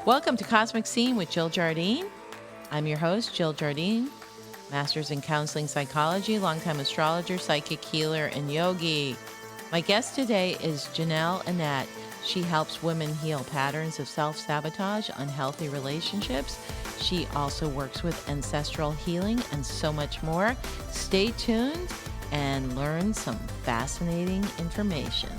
Welcome to Cosmic Scene with Jill Jardine. I'm your host, Jill Jardine, Master's in Counseling Psychology, longtime astrologer, psychic healer, and yogi. My guest today is Jenelle Annette. She helps women heal patterns of self-sabotage, unhealthy relationships. She also works with ancestral healing and so much more. Stay tuned and learn some fascinating information.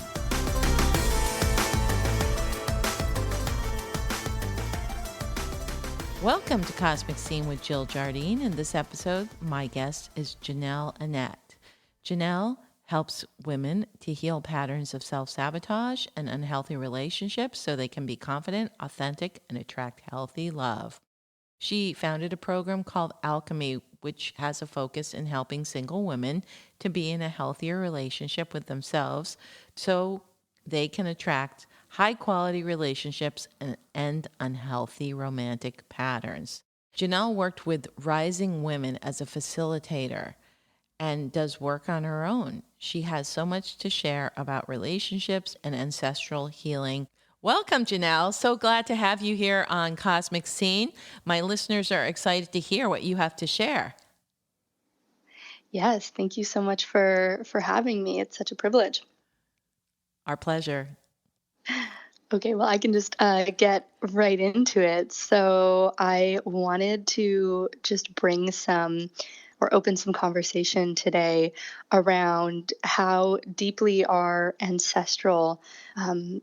Welcome to Cosmic Scene with Jill Jardine. In this episode, my guest is Jenelle Annette. Jenelle helps women to heal patterns of self-sabotage and unhealthy relationships so they can be confident, authentic, and attract healthy love. She founded a program called Alchemy, which has a focus in helping single women to be in a healthier relationship with themselves so they can attract high-quality relationships and end unhealthy romantic patterns. Jenelle worked with rising women as a facilitator and does work on her own. She has so much to share about relationships and ancestral healing. Welcome, Jenelle. So glad to have you here on Cosmic Scene. My listeners are excited to hear what you have to share. Yes, thank you so much for having me. It's such a privilege. Our pleasure. Okay, well, I can just get right into it. So I wanted to just bring some or open some conversation today around how deeply our ancestral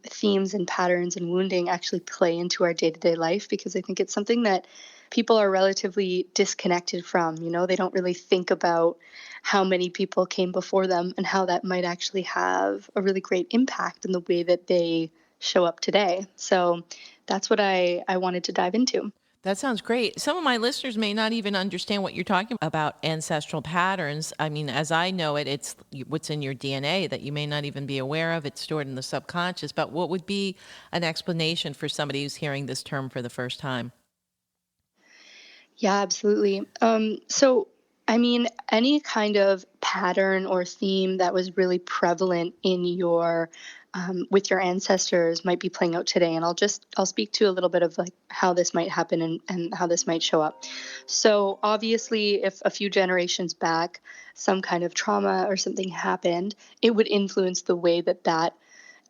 themes and patterns and wounding actually play into our day-to-day life, because I think it's something that people are relatively disconnected from. You know, they don't really think about how many people came before them and how that might actually have a really great impact in the way that they show up today. So that's what I wanted to dive into. That sounds great. Some of my listeners may not even understand what you're talking about ancestral patterns. I mean, as I know it, it's what's in your DNA that you may not even be aware of. It's stored in the subconscious. But what would be an explanation for somebody who's hearing this term for the first time? Yeah, absolutely. I mean, any kind of pattern or theme that was really prevalent in your with your ancestors might be playing out today, and I'll speak to a little bit of like how this might happen and how this might show up. So obviously, if a few generations back some kind of trauma or something happened, it would influence the way that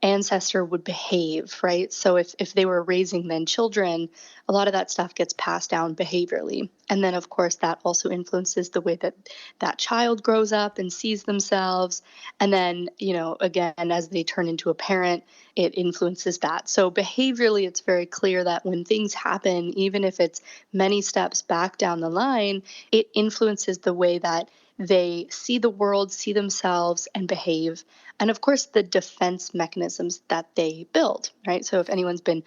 ancestor would behave, right? So if they were raising then children, a lot of that stuff gets passed down behaviorally. And then of course that also influences the way that that child grows up and sees themselves. And then, you know, again, as they turn into a parent, it influences that. So behaviorally, it's very clear that when things happen, even if it's many steps back down the line, it influences the way that they see the world, see themselves, and behave. And of course, the defense mechanisms that they build, right? So if anyone's been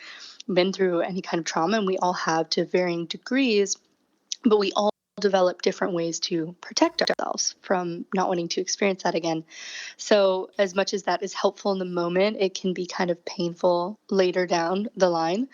through any kind of trauma, and we all have to varying degrees, but we all develop different ways to protect ourselves from not wanting to experience that again. So as much as that is helpful in the moment, it can be kind of painful later down the line.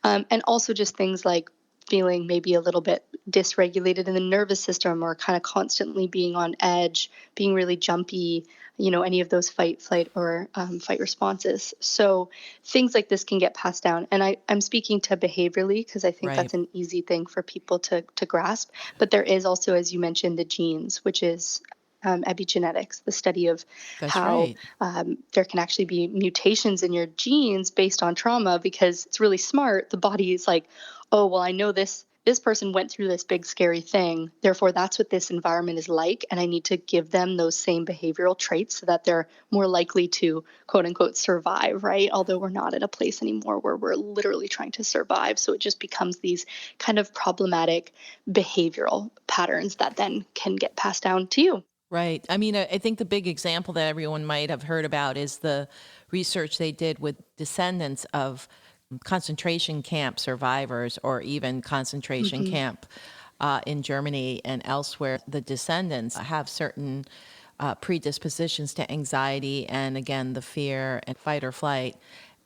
And also just things like feeling maybe a little bit dysregulated in the nervous system, or kind of constantly being on edge, being really jumpy, you know, any of those fight, flight, or fight responses. So things like this can get passed down. And I'm speaking to behaviorally because I think Right. that's an easy thing for people to grasp. But there is also, as you mentioned, the genes, which is epigenetics, the study of That's how right. there can actually be mutations in your genes based on trauma, because it's really smart. The body is like, oh, well, I know this person went through this big scary thing. Therefore, that's what this environment is like. And I need to give them those same behavioral traits so that they're more likely to, quote unquote, survive, right? Although we're not at a place anymore where we're literally trying to survive. So it just becomes these kind of problematic behavioral patterns that then can get passed down to you. Right. I mean, I think the big example that everyone might have heard about is the research they did with descendants of concentration camp survivors, or even concentration Mm-hmm. camp in Germany and elsewhere. The descendants have certain predispositions to anxiety and, again, the fear and fight or flight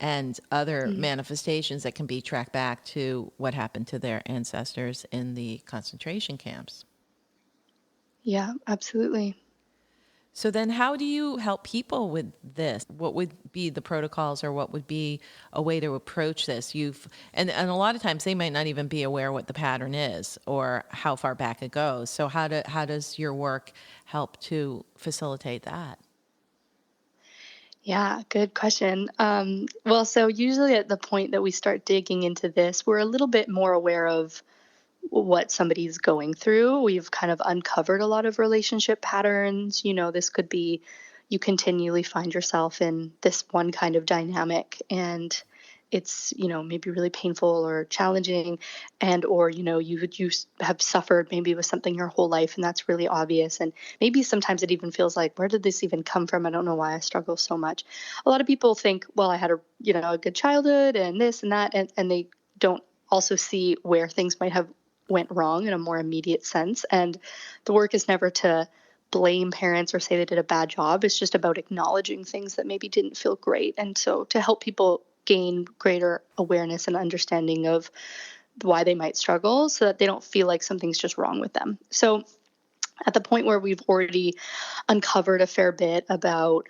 and other manifestations that can be tracked back to what happened to their ancestors in the concentration camps. Yeah, absolutely. So then how do you help people with this? What would be the protocols, or what would be a way to approach this? And a lot of times they might not even be aware what the pattern is or how far back it goes. So how does your work help to facilitate that? Yeah, good question. Well, so usually at the point that we start digging into this, we're a little bit more aware of what somebody's going through. We've kind of uncovered a lot of relationship patterns. This could be you continually find yourself in this one kind of dynamic, and it's maybe really painful or challenging, and or you have suffered maybe with something your whole life, and that's really obvious. And maybe sometimes it even feels like, where did this even come from? I don't know why I struggle so much. A lot of people think, well, I had a good childhood and this and that, and they don't also see where things might have went wrong in a more immediate sense. And the work is never to blame parents or say they did a bad job. It's just about acknowledging things that maybe didn't feel great. And so to help people gain greater awareness and understanding of why they might struggle, so that they don't feel like something's just wrong with them. So at the point where we've already uncovered a fair bit about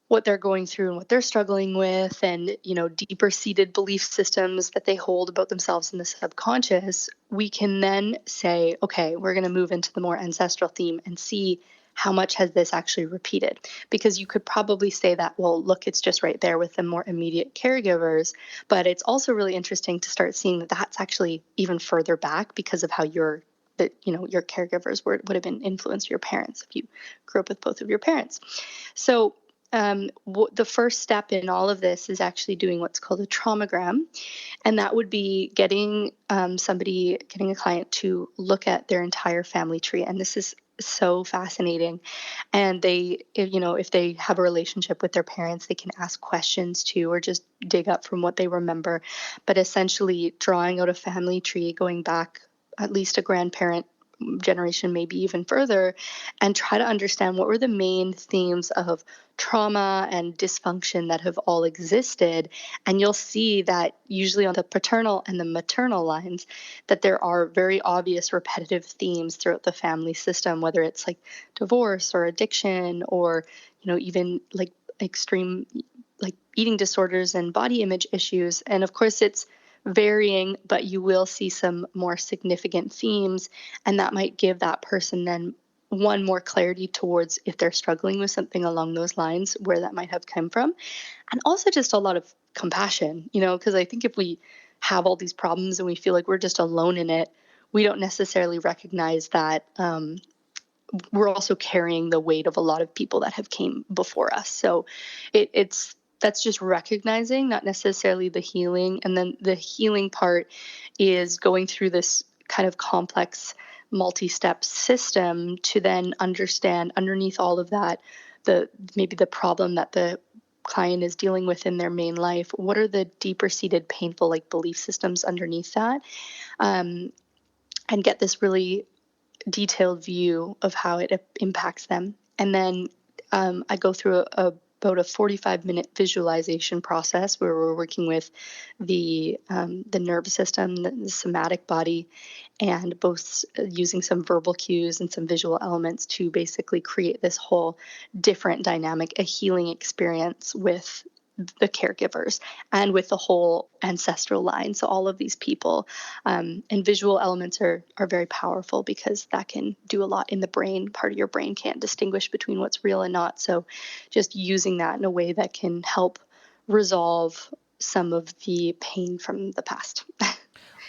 what they're going through and what they're struggling with, and deeper seated belief systems that they hold about themselves in the subconscious, we can then say, okay, we're going to move into the more ancestral theme and see how much has this actually repeated. Because you could probably say that, well, look, it's just right there with the more immediate caregivers, but it's also really interesting to start seeing that that's actually even further back because of how your caregivers would have been influenced, your parents, if you grew up with both of your parents. So the first step in all of this is actually doing what's called a traumagram. And that would be getting a client to look at their entire family tree. And this is so fascinating. And if they have a relationship with their parents, they can ask questions too, or just dig up from what they remember. But essentially drawing out a family tree, going back at least a grandparent generation, maybe even further, and try to understand what were the main themes of trauma and dysfunction that have all existed. And you'll see that usually on the paternal and the maternal lines, that there are very obvious repetitive themes throughout the family system, whether it's like divorce or addiction, or even like extreme like eating disorders and body image issues. And of course it's varying, but you will see some more significant themes, and that might give that person then one more clarity towards, if they're struggling with something along those lines, where that might have come from. And also just a lot of compassion, because I think if we have all these problems and we feel like we're just alone in it, we don't necessarily recognize that we're also carrying the weight of a lot of people that have came before us. So it's that's just recognizing, not necessarily the healing. And then the healing part is going through this kind of complex multi-step system to then understand underneath all of that, maybe the problem that the client is dealing with in their main life. What are the deeper seated painful like belief systems underneath that? And get this really detailed view of how it impacts them. And then I go through about a 45-minute visualization process where we're working with the nervous system, the somatic body, and both using some verbal cues and some visual elements to basically create this whole different dynamic, a healing experience with the caregivers and with the whole ancestral line. So all of these people, and visual elements are very powerful because that can do a lot in the brain. Part of your brain can't distinguish between what's real and not. So just using that in a way that can help resolve some of the pain from the past.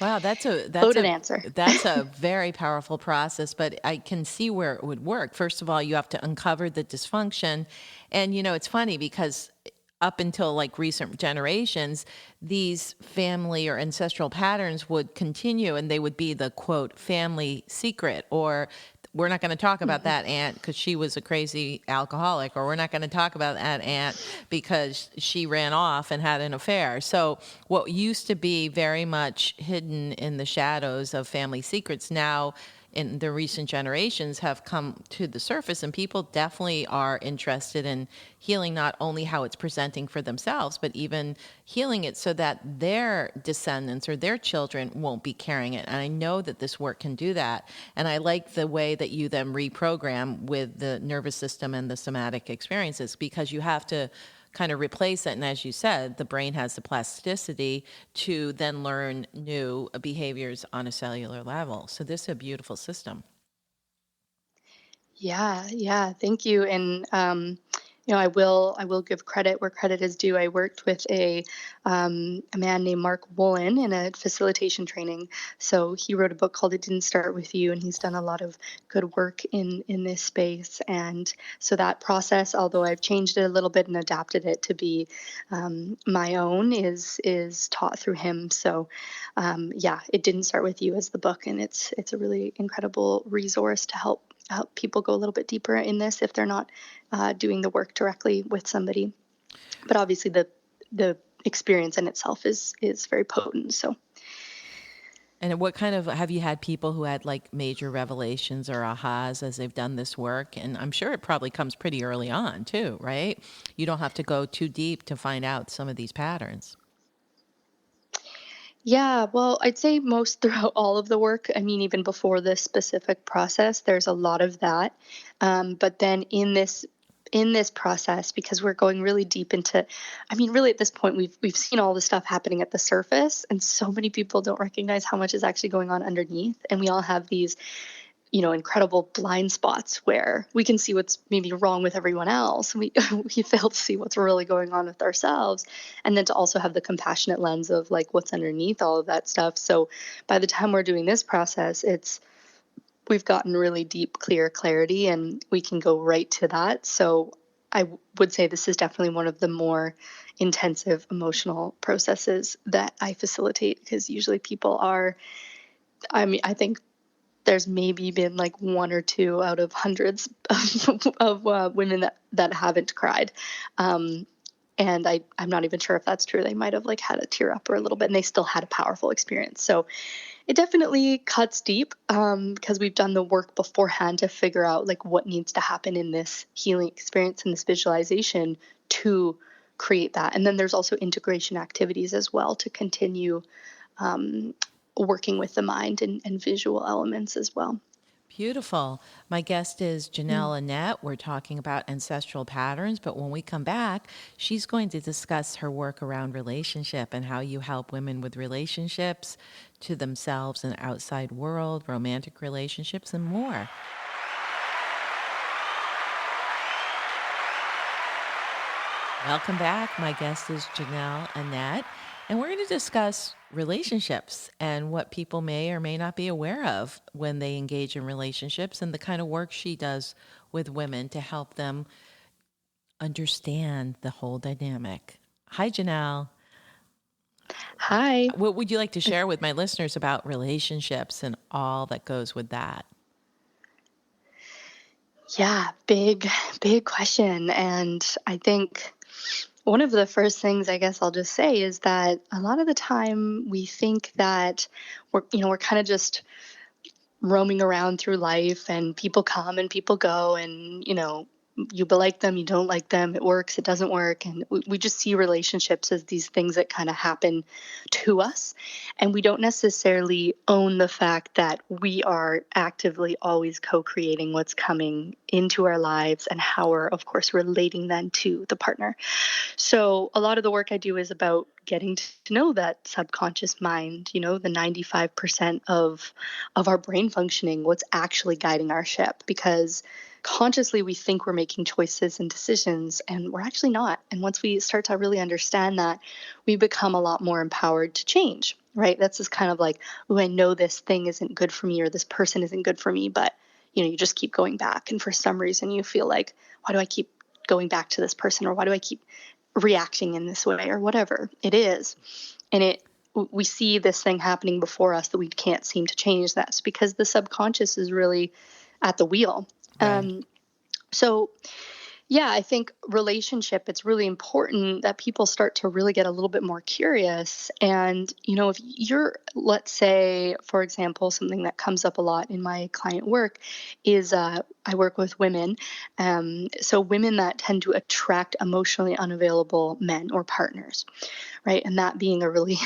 Wow, Loaded answer. that's a very powerful process, but I can see where it would work. First of all, you have to uncover the dysfunction. And it's funny because up until like recent generations, these family or ancestral patterns would continue, and they would be the quote family secret, or we're not going to talk about that aunt because she was a crazy alcoholic, or we're not going to talk about that aunt because she ran off and had an affair. So what used to be very much hidden in the shadows of family secrets now in the recent generations have come to the surface, and people definitely are interested in healing not only how it's presenting for themselves, but even healing it so that their descendants or their children won't be carrying it. And I know that this work can do that. And I like the way that you then reprogram with the nervous system and the somatic experiences, because you have to kind of replace it. And as you said, the brain has the plasticity to then learn new behaviors on a cellular level. So this is a beautiful system. Yeah, thank you. And I will give credit where credit is due. I worked with a man named Mark Woolen in a facilitation training. So he wrote a book called "It Didn't Start with You," and he's done a lot of good work in this space. And so that process, although I've changed it a little bit and adapted it to be my own, is taught through him. So yeah, "It Didn't Start with You" is the book, and it's a really incredible resource to help people go a little bit deeper in this if they're not doing the work directly with somebody. But obviously, the experience in itself is very potent. So And what kind of, have you had people who had like major revelations or ahas as they've done this work? And I'm sure it probably comes pretty early on too, right? You don't have to go too deep to find out some of these patterns. yeah, well, I'd say most throughout all of the work. I mean, even before this specific process, there's a lot of that. But then in this process, because we're going really deep into, I mean, really at this point, we've seen all the stuff happening at the surface, and so many people don't recognize how much is actually going on underneath. And we all have these incredible blind spots where we can see what's maybe wrong with everyone else. We we fail to see what's really going on with ourselves, and then to also have the compassionate lens of like what's underneath all of that stuff. So by the time we're doing this process, we've gotten really deep, clear clarity, and we can go right to that. So I would say this is definitely one of the more intensive emotional processes that I facilitate, because usually people are, I mean, I think there's maybe been like one or two out of hundreds of women that haven't cried. And I'm not even sure if that's true. They might have like had a tear up or a little bit, and they still had a powerful experience. So it definitely cuts deep, because we've done the work beforehand to figure out like what needs to happen in this healing experience and this visualization to create that. And then there's also integration activities as well to continue working with the mind and visual elements as well. Beautiful. My guest is Mm. Jenelle Annette. We're talking about ancestral patterns, but when we come back, she's going to discuss her work around relationship and how you help women with relationships to themselves and outside world, romantic relationships, and more. Welcome back. My guest is Jenelle Annette, and we're going to discuss relationships and what people may or may not be aware of when they engage in relationships, and the kind of work she does with women to help them understand the whole dynamic. Hi, Janelle. Hi. What would you like to share with my listeners about relationships and all that goes with that? Yeah, big question. And I think one of the first things I guess I'll just say is that a lot of the time we think that we're kind of just roaming around through life, and people come and people go, and you like them, you don't like them, it works, it doesn't work, and we just see relationships as these things that kind of happen to us, and we don't necessarily own the fact that we are actively always co-creating what's coming into our lives and how we're of course relating then to the partner. So a lot of the work I do is about getting to know that subconscious mind, the 95% of our brain functioning, what's actually guiding our ship, because consciously we think we're making choices and decisions, and we're actually not. And once we start to really understand that, we become a lot more empowered to change, right? That's just kind of like, oh, I know this thing isn't good for me, or this person isn't good for me, but you just keep going back, and for some reason you feel like, why do I keep going back to this person, or why do I keep reacting in this way, or whatever it is. And we see this thing happening before us that we can't seem to change. That's because the subconscious is really at the wheel. Right. So Yeah, I think relationship, it's really important that people start to really get a little bit more curious. And, if you're, let's say, for example, something that comes up a lot in my client work is I work with women. So women that tend to attract emotionally unavailable men or partners, right? And that being a really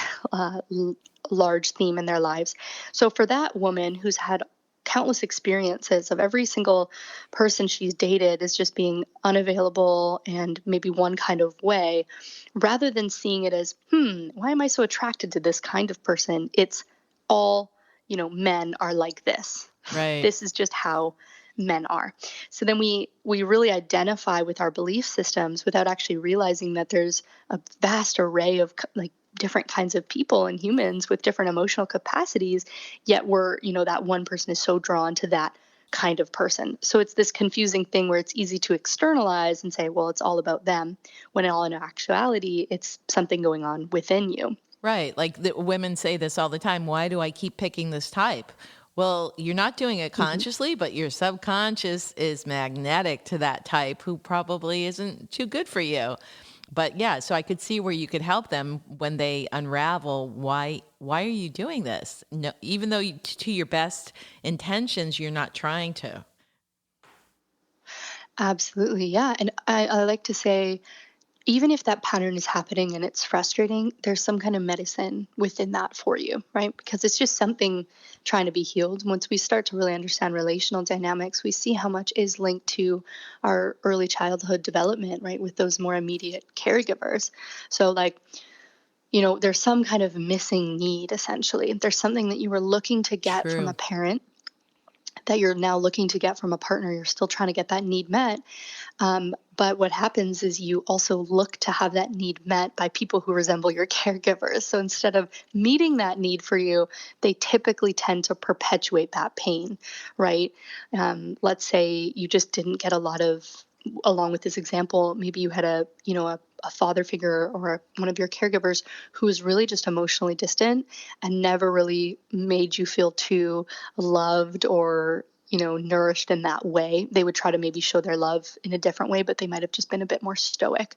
large theme in their lives. So for that woman who's had countless experiences of every single person she's dated is just being unavailable and maybe one kind of way, rather than seeing it as, why am I so attracted to this kind of person? It's all, men are like this. Right. This is just how men are. So then we really identify with our belief systems without actually realizing that there's a vast array of like different kinds of people and humans with different emotional capacities, yet that one person is so drawn to that kind of person. So it's this confusing thing where it's easy to externalize and say, well, it's all about them, when in actuality it's something going on within you. Right. Like the women say this all the time. Why do I keep picking this type? Well, you're not doing it Mm-hmm. consciously, but your subconscious is magnetic to that type who probably isn't too good for you. But yeah, so I could see where you could help them when they unravel why are you doing this? No, even though to your best intentions you're not trying to. Absolutely. Yeah. And I like to say, even if that pattern is happening and it's frustrating, there's some kind of medicine within that for you, right? Because it's just something trying to be healed. Once we start to really understand relational dynamics, we see how much is linked to our early childhood development, right? With those more immediate caregivers. So, like, there's some kind of missing need essentially. There's something that you were looking to get from a True. parent that you're now looking to get from a partner. You're still trying to get that need met. But what happens is you also look to have that need met by people who resemble your caregivers. So instead of meeting that need for you, they typically tend to perpetuate that pain, right? Let's say you just didn't get a lot of, along with this example, maybe you had a father figure or one of your caregivers who was really just emotionally distant and never really made you feel too loved or nourished in that way. They would try to maybe show their love in a different way, but they might have just been a bit more stoic.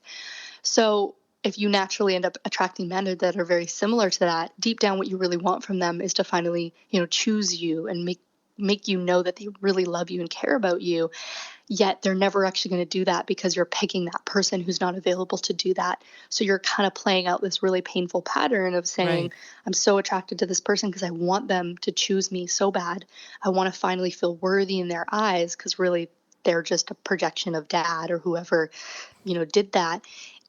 So if you naturally end up attracting men that are very similar to that, deep down what you really want from them is to finally, choose you and make you know that they really love you and care about you. Yet they're never actually going to do that because you're picking that person who's not available to do that. So you're kind of playing out this really painful pattern of saying, Right. I'm so attracted to this person because I want them to choose me so bad. I want to finally feel worthy in their eyes because really they're just a projection of dad or whoever, did that.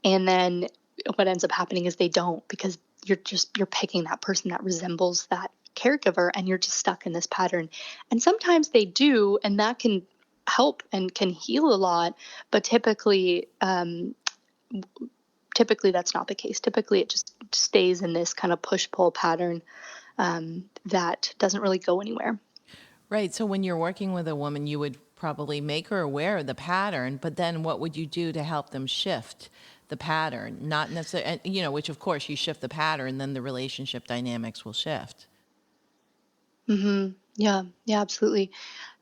And then what ends up happening is they don't, because you're picking that person that resembles that caregiver and you're just stuck in this pattern. And sometimes they do, and that can help and can heal a lot, but typically that's not the case. Typically it just stays in this kind of push pull pattern that doesn't really go anywhere. Right. So when you're working with a woman, you would probably make her aware of the pattern, but then what would you do to help them shift the pattern? Not necessarily, which of course you shift the pattern, then the relationship dynamics will shift. Yeah, yeah, absolutely.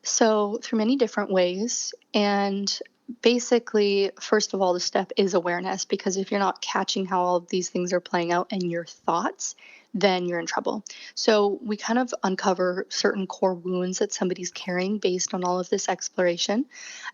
So, through many different ways. And basically, first of all, the step is awareness, because if you're not catching how all of these things are playing out in your thoughts, then you're in trouble. So, we kind of uncover certain core wounds that somebody's carrying based on all of this exploration,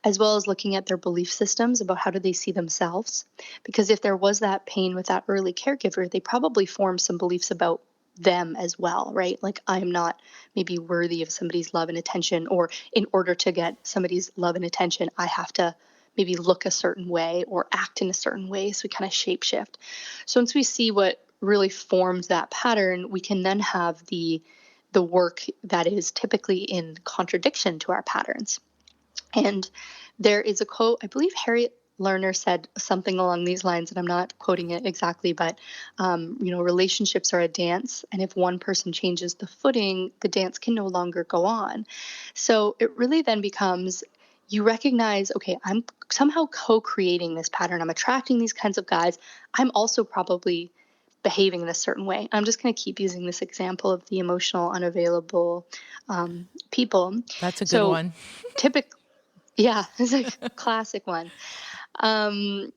as well as looking at their belief systems about how do they see themselves. Because if there was that pain with that early caregiver, they probably formed some beliefs about them as well, right? Like, I'm not maybe worthy of somebody's love and attention, or in order to get somebody's love and attention, I have to maybe look a certain way or act in a certain way. So we kind of shape shift. So once we see what really forms that pattern, we can then have the work that is typically in contradiction to our patterns. And there is a quote, I believe Harriet Lerner said something along these lines, and I'm not quoting it exactly, but relationships are a dance, and if one person changes the footing, the dance can no longer go on. So it really then becomes, you recognize, okay, I'm somehow co-creating this pattern. I'm attracting these kinds of guys. I'm also probably behaving in a certain way. I'm just going to keep using this example of the emotional unavailable people. That's a good So one. typically, yeah, it's like a classic one. um,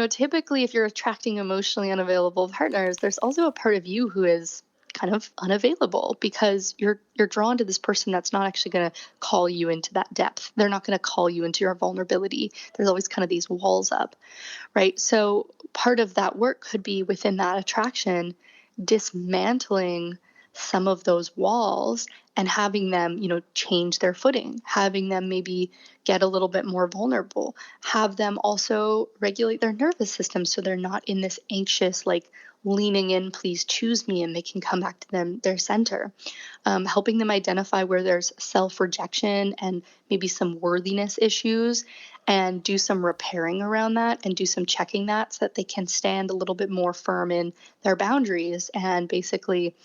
typically if you're attracting emotionally unavailable partners, there's also a part of you who is kind of unavailable because you're drawn to this person that's not actually going to call you into that depth. They're not going to call you into your vulnerability. There's always kind of these walls up, right? So part of that work could be within that attraction, dismantling some of those walls and having them, change their footing, having them maybe get a little bit more vulnerable, have them also regulate their nervous system so they're not in this anxious, like leaning in, please choose me, and they can come back to their center. Helping them identify where there's self-rejection and maybe some worthiness issues, and do some repairing around that and do some checking that so that they can stand a little bit more firm in their boundaries and basically,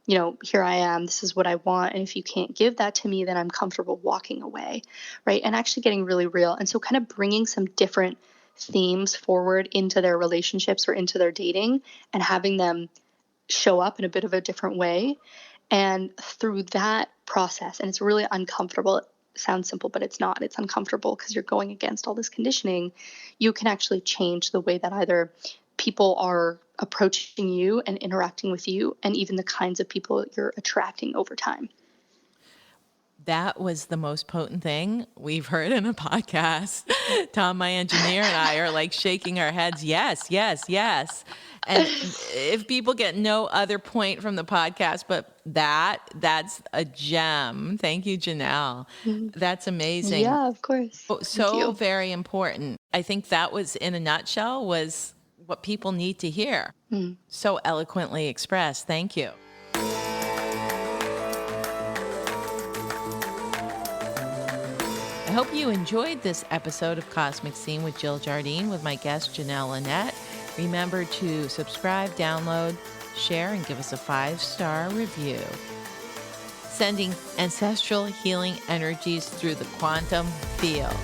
here I am, this is what I want. And if you can't give that to me, then I'm comfortable walking away, right? And actually getting really real. And so kind of bringing some different themes forward into their relationships or into their dating and having them show up in a bit of a different way. And through that process, and it's really uncomfortable. It sounds simple, but it's not. It's uncomfortable because you're going against all this conditioning. You can actually change the way that either people are approaching you and interacting with you, and even the kinds of people you're attracting over time. That was the most potent thing we've heard in a podcast. Tom, my engineer, and I are like shaking our heads. Yes, yes, yes. And if people get no other point from the podcast, but that's a gem. Thank you, Jenelle. That's amazing. Yeah, of course. So very important. I think that was, in a nutshell, was what people need to hear. So eloquently expressed. Thank you. I hope you enjoyed this episode of Cosmic Scene with Jill Jardine with my guest, Jenelle Annette. Remember to subscribe, download, share, and give us a 5-star review. Sending ancestral healing energies through the quantum field.